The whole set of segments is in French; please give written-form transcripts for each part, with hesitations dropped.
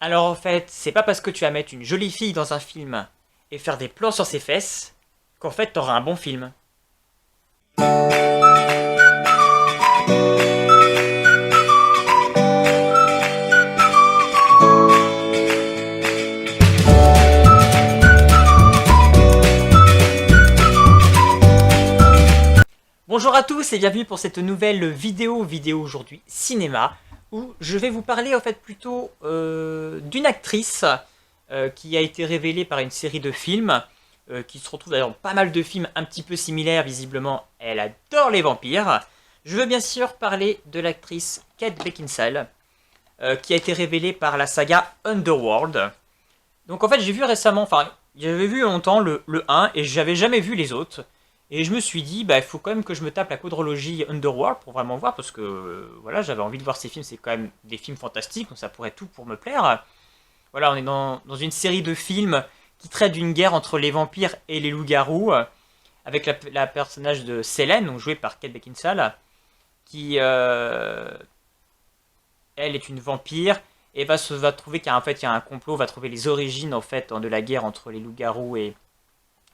Alors en fait, c'est pas parce que tu vas mettre une jolie fille dans un film et faire des plans sur ses fesses qu'en fait t'auras un bon film. Bonjour à tous et bienvenue pour cette nouvelle vidéo aujourd'hui cinéma où je vais vous parler en fait plutôt d'une actrice qui a été révélée par une série de films qui se retrouve d'ailleurs dans pas mal de films un petit peu similaires. Visiblement elle adore les vampires. Je veux bien sûr parler de l'actrice Kate Beckinsale qui a été révélée par la saga Underworld. Donc en fait j'ai vu récemment, enfin j'avais vu longtemps le 1 et j'avais jamais vu les autres. Et je me suis dit, bah, il faut quand même que je me tape la quadrologie Underworld pour vraiment voir, parce que voilà, j'avais envie de voir ces films, c'est quand même des films fantastiques, donc ça pourrait tout pour me plaire. Voilà, on est dans une série de films qui traite d'une guerre entre les vampires et les loups-garous, avec la personnage de Selene, donc jouée par Kate Beckinsale, qui, elle, est une vampire, et va trouver qu'en fait, il y a un complot, va trouver les origines en fait de la guerre entre les loups-garous et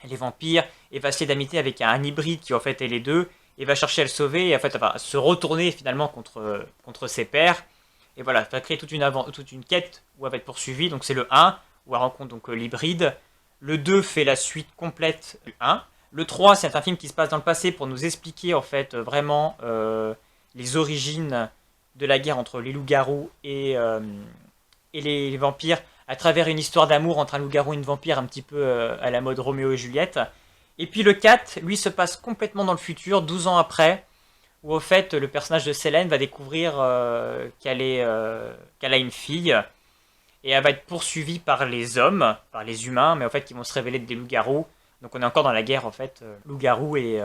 les vampires, et va essayer d'amitié avec un hybride qui en fait est les deux, et va chercher à le sauver, et en fait elle va se retourner finalement contre ses pairs, et voilà, ça va créer toute une quête où elle va être poursuivie, donc c'est le 1, où elle rencontre donc l'hybride, le 2 fait la suite complète du 1, le 3 c'est un film qui se passe dans le passé pour nous expliquer en fait vraiment les origines de la guerre entre les loups-garous et les vampires, à travers une histoire d'amour entre un loup-garou et une vampire un petit peu à la mode Roméo et Juliette. Et puis le 4, lui, se passe complètement dans le futur, 12 ans après, où au fait le personnage de Selene va découvrir qu'elle a une fille, et elle va être poursuivie par les hommes, par les humains, mais en fait qui vont se révéler être des loups-garous. Donc on est encore dans la guerre en fait, loups-garous et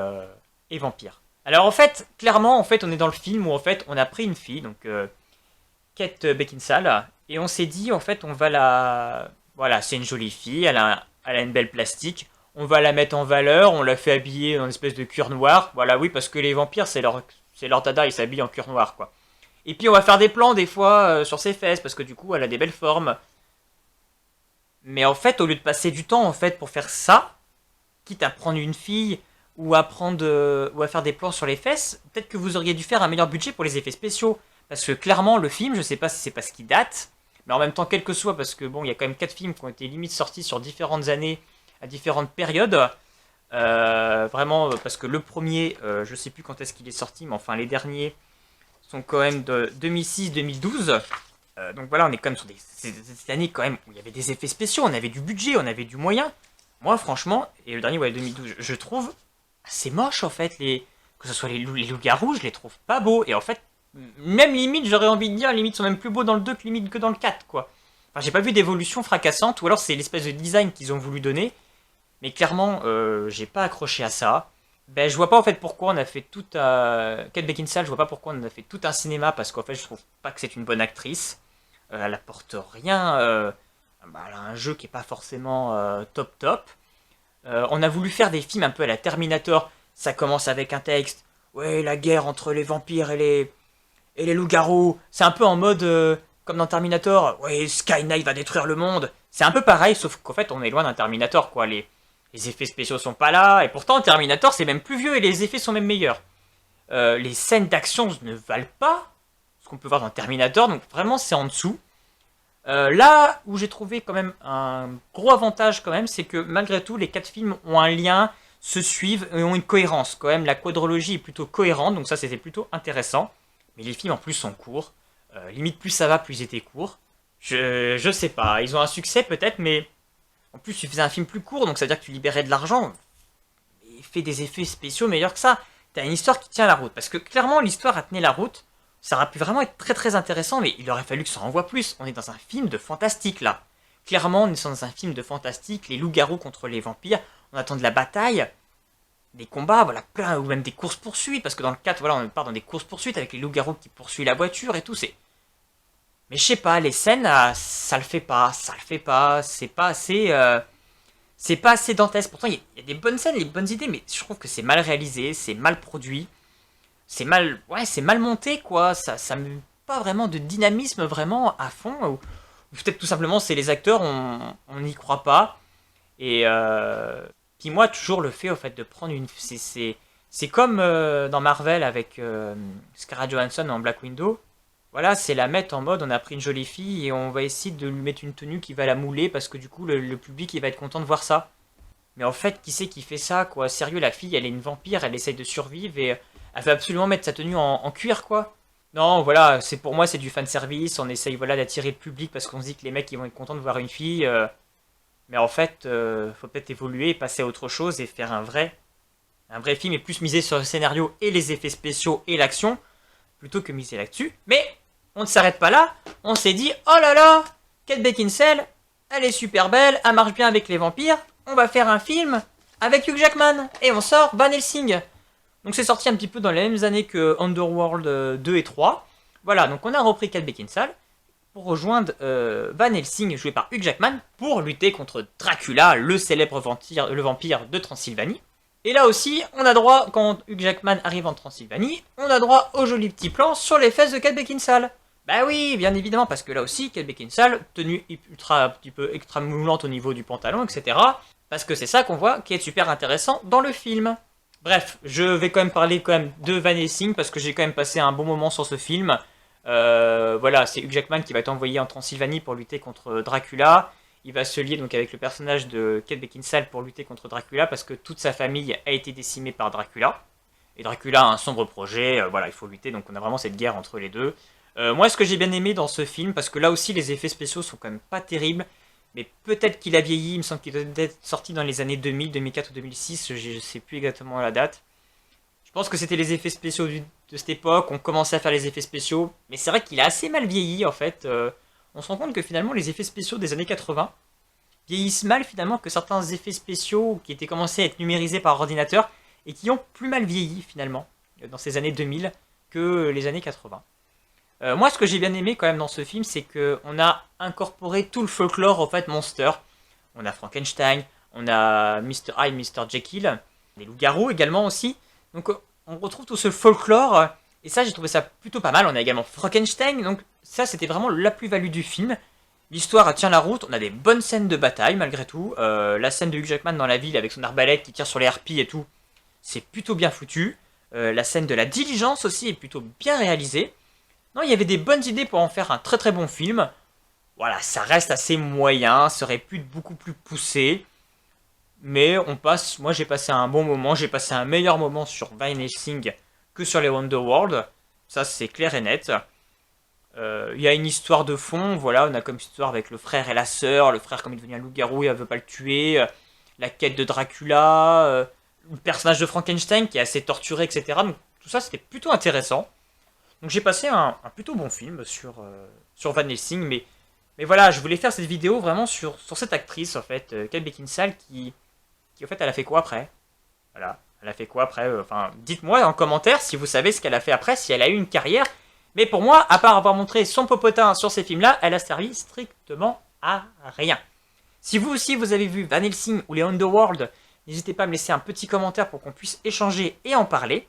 vampires. Alors en fait, clairement, en fait, on est dans le film où en fait on a pris une fille, donc Kate Beckinsale, et on s'est dit en fait on va la... Voilà, c'est une jolie fille, elle a une belle plastique, on va la mettre en valeur, on la fait habiller dans une espèce de cuir noir, voilà oui parce que les vampires c'est leur dada, ils s'habillent en cuir noir quoi. Et puis on va faire des plans des fois sur ses fesses parce que du coup elle a des belles formes. Mais en fait au lieu de passer du temps en fait pour faire ça, quitte à prendre une fille ou à faire des plans sur les fesses, peut-être que vous auriez dû faire un meilleur budget pour les effets spéciaux. Parce que clairement, le film, je sais pas si c'est parce qu'il date, mais en même temps, quel que soit, parce que bon, il y a quand même 4 films qui ont été limite sortis sur différentes années, à différentes périodes. Vraiment, parce que le premier, je sais plus quand est-ce qu'il est sorti, mais enfin, les derniers sont quand même de 2006-2012. Donc voilà, on est quand même sur des années quand même où il y avait des effets spéciaux, on avait du budget, on avait du moyen. Moi, franchement, et le dernier, ouais, 2012, je trouve c'est moche en fait, que ce soit les loups-garous, je les trouve pas beaux. Et en fait, même limite, j'aurais envie de dire, limite sont même plus beaux dans le 2 que limite que dans le 4 quoi. Enfin, j'ai pas vu d'évolution fracassante, ou alors c'est l'espèce de design qu'ils ont voulu donner. Mais clairement, j'ai pas accroché à ça. Ben, je vois pas en fait pourquoi on a fait tout un... Kate Beckinsale, je vois pas pourquoi on a fait tout un cinéma, parce qu'en fait, je trouve pas que c'est une bonne actrice. Elle apporte rien. Elle a un jeu qui est pas forcément top top. On a voulu faire des films un peu à la Terminator. Ça commence avec un texte. Ouais, la guerre entre les vampires et les loups-garous. C'est un peu en mode comme dans Terminator. Ouais, Skynet va détruire le monde. C'est un peu pareil, sauf qu'en fait, on est loin d'un Terminator, quoi. Les effets spéciaux sont pas là. Et pourtant, Terminator, c'est même plus vieux et les effets sont même meilleurs. Les scènes d'action ne valent pas ce qu'on peut voir dans Terminator. Donc vraiment, c'est en dessous. Là où j'ai trouvé quand même un gros avantage quand même, c'est que malgré tout, les 4 films ont un lien, se suivent et ont une cohérence. Quand même, la quadrologie est plutôt cohérente, donc ça c'était plutôt intéressant. Mais les films en plus sont courts. Limite plus ça va, plus ils étaient courts. Je sais pas, ils ont un succès peut-être, mais en plus tu faisais un film plus court, donc ça veut dire que tu libérais de l'argent. Et fais des effets spéciaux meilleurs que ça. T'as une histoire qui tient la route, parce que clairement l'histoire a tenu la route. Ça aurait pu vraiment être très très intéressant, mais il aurait fallu que ça en voit plus. On est dans un film de fantastique là. Clairement, on est dans un film de fantastique, les loups-garous contre les vampires, on attend de la bataille, des combats, voilà, plein, ou même des courses-poursuites, parce que dans le 4, voilà, on part dans des courses-poursuites avec les loups-garous qui poursuivent la voiture et tout, c'est... Mais je sais pas, les scènes, ça le fait pas, c'est pas assez dantesque. Pourtant, il y a des bonnes scènes, des bonnes idées, mais je trouve que c'est mal réalisé, c'est mal produit. C'est mal monté quoi, ça me pas vraiment de dynamisme vraiment à fond, Peut-être tout simplement c'est les acteurs, on n'y croit pas. Et puis moi toujours le fait au fait de prendre une... C'est comme dans Marvel avec Scarlett Johansson en Black Widow. Voilà, c'est la mettre en mode on a pris une jolie fille et on va essayer de lui mettre une tenue qui va la mouler parce que du coup le public il va être content de voir ça. Mais en fait, qui c'est qui fait ça quoi? Sérieux, la fille elle est une vampire, elle essaye de survivre et elle veut absolument mettre sa tenue en cuir quoi. Non, voilà, c'est pour moi c'est du fan service, on essaye voilà d'attirer le public parce qu'on se dit que les mecs ils vont être contents de voir une fille. Mais en fait, faut peut-être évoluer, passer à autre chose et faire un vrai film et plus miser sur le scénario et les effets spéciaux et l'action plutôt que miser là-dessus. Mais on ne s'arrête pas là. On s'est dit, oh là là, Kate Beckinsale, elle est super belle, elle marche bien avec les vampires. On va faire un film avec Hugh Jackman et on sort Van Helsing. Donc c'est sorti un petit peu dans les mêmes années que Underworld 2 et 3. Voilà, donc on a repris Kate Beckinsale pour rejoindre Van Helsing, joué par Hugh Jackman, pour lutter contre Dracula, le célèbre vampire de Transylvanie. Et là aussi, on a droit, quand Hugh Jackman arrive en Transylvanie, on a droit au joli petit plan sur les fesses de Kate Beckinsale. Bah oui, bien évidemment, parce que là aussi, Kate Beckinsale, tenue ultra, un petit peu extra moulante au niveau du pantalon, etc. Parce que c'est ça qu'on voit qui est super intéressant dans le film. Bref, je vais quand même parler quand même de Van Helsing, parce que j'ai quand même passé un bon moment sur ce film. Voilà, c'est Hugh Jackman qui va être envoyé en Transylvanie pour lutter contre Dracula. Il va se lier donc avec le personnage de Kate Beckinsale pour lutter contre Dracula parce que toute sa famille a été décimée par Dracula. Et Dracula a un sombre projet, voilà, il faut lutter, donc on a vraiment cette guerre entre les deux. Moi, ce que j'ai bien aimé dans ce film, parce que là aussi les effets spéciaux sont quand même pas terribles, mais peut-être qu'il a vieilli, il me semble qu'il doit être sorti dans les années 2000, 2004 ou 2006, je sais plus exactement la date. Je pense que c'était les effets spéciaux de cette époque, on commençait à faire les effets spéciaux, mais c'est vrai qu'il a assez mal vieilli en fait. On se rend compte que finalement les effets spéciaux des années 80 vieillissent mal finalement que certains effets spéciaux qui étaient commencés à être numérisés par ordinateur et qui ont plus mal vieilli finalement dans ces années 2000 que les années 80. Moi ce que j'ai bien aimé quand même dans ce film c'est qu'on a incorporé tout le folklore en fait monster. On a Frankenstein, on a Mr. Hyde, Mr. Jekyll, des loups-garous également aussi. Donc on retrouve tout ce folklore et ça j'ai trouvé ça plutôt pas mal. On a également Frankenstein, donc ça c'était vraiment la plus-value du film. L'histoire tient la route, on a des bonnes scènes de bataille malgré tout. La scène de Hugh Jackman dans la ville avec son arbalète qui tire sur les harpies et tout, c'est plutôt bien foutu. La scène de la diligence aussi est plutôt bien réalisée. Non, il y avait des bonnes idées pour en faire un très très bon film. Voilà, ça reste assez moyen, ça aurait pu être beaucoup plus poussé. Mais on passe, moi j'ai passé un bon moment, j'ai passé un meilleur moment sur Van Helsing que sur les Wonderworld. Ça c'est clair et net. Il y a une histoire de fond, voilà, on a comme histoire avec le frère et la sœur, le frère comme il est devenu un loup-garou, elle veut pas le tuer, la quête de Dracula, le personnage de Frankenstein qui est assez torturé, etc. Donc tout ça c'était plutôt intéressant. Donc j'ai passé un plutôt bon film sur Van Helsing, mais voilà, je voulais faire cette vidéo vraiment sur cette actrice en fait, Kate Beckinsale qui en fait elle a fait quoi après? Voilà, elle a fait quoi après? Enfin, dites-moi en commentaire si vous savez ce qu'elle a fait après, si elle a eu une carrière. Mais pour moi, à part avoir montré son popotin sur ces films-là, elle a servi strictement à rien. Si vous aussi vous avez vu Van Helsing ou les Underworld, n'hésitez pas à me laisser un petit commentaire pour qu'on puisse échanger et en parler.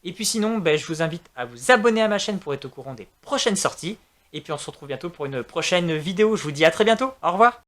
Et puis sinon, je vous invite à vous abonner à ma chaîne pour être au courant des prochaines sorties. Et puis on se retrouve bientôt pour une prochaine vidéo. Je vous dis à très bientôt. Au revoir.